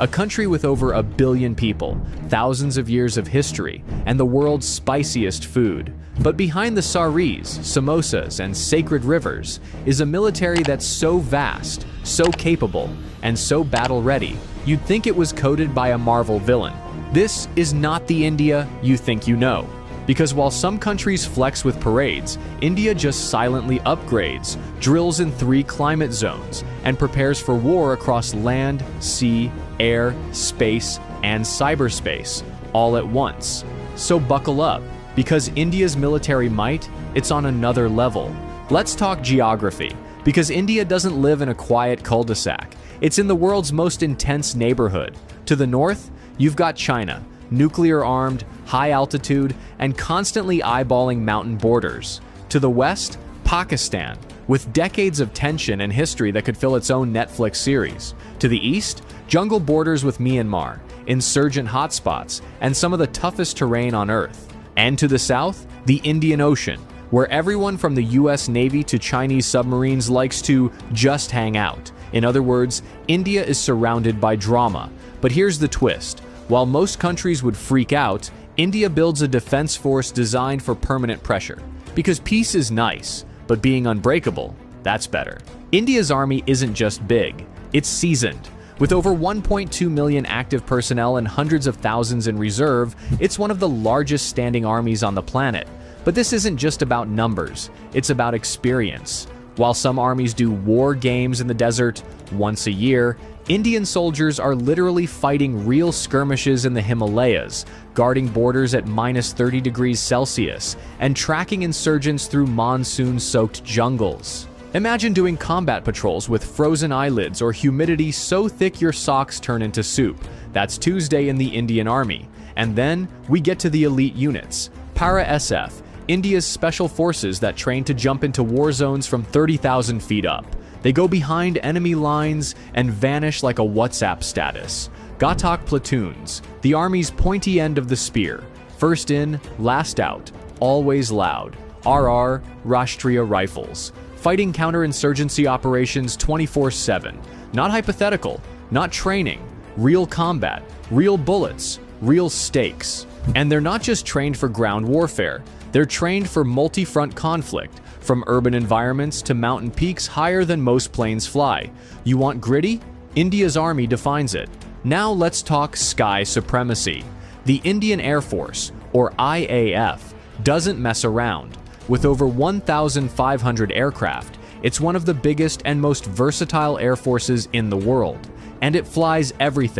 a country with over 1 billion people, thousands of years of history, and the world's spiciest food. But behind the saris, samosas, and sacred rivers is a military that's so vast, so capable, and so battle-ready, you'd think it was coded by a Marvel villain. This is not the India you think you know. Because while some countries flex with parades, India just silently upgrades, drills in 3 climate zones, and prepares for war across land, sea, air, space, and cyberspace, all at once. So buckle up, because India's military might, it's on another level. Let's talk geography, because India doesn't live in a quiet cul-de-sac. It's in the world's most intense neighborhood. To the north, you've got China, nuclear-armed, high-altitude, and constantly eyeballing mountain borders. To the west, Pakistan, with decades of tension and history that could fill its own Netflix series. To the east, jungle borders with Myanmar, insurgent hotspots, and some of the toughest terrain on Earth. And to the south, the Indian Ocean, where everyone from the US Navy to Chinese submarines likes to just hang out. In other words, India is surrounded by drama. But here's the twist. While most countries would freak out, India builds a defense force designed for permanent pressure. Because peace is nice, but being unbreakable, that's better. India's army isn't just big, it's seasoned. With over 1.2 million active personnel and hundreds of thousands in reserve, it's one of the largest standing armies on the planet. But this isn't just about numbers, it's about experience. While some armies do war games in the desert once a year, Indian soldiers are literally fighting real skirmishes in the Himalayas, guarding borders at -30 degrees Celsius, and tracking insurgents through monsoon-soaked jungles. Imagine doing combat patrols with frozen eyelids or humidity so thick your socks turn into soup. That's Tuesday in the Indian Army. And then we get to the elite units. Para-SF, India's special forces that train to jump into war zones from 30,000 feet up. They go behind enemy lines and vanish like a WhatsApp status. Ghatak platoons, the army's pointy end of the spear. First in, last out, always loud. RR, Rashtriya Rifles. Fighting counterinsurgency operations 24/7. Not hypothetical, not training. Real combat, real bullets, real stakes. And they're not just trained for ground warfare. They're trained for multi-front conflict, from urban environments to mountain peaks higher than most planes fly. You want gritty? India's army defines it. Now let's talk sky supremacy. The Indian Air Force, or IAF, doesn't mess around. With over 1,500 aircraft, it's one of the biggest and most versatile air forces in the world. And it flies everything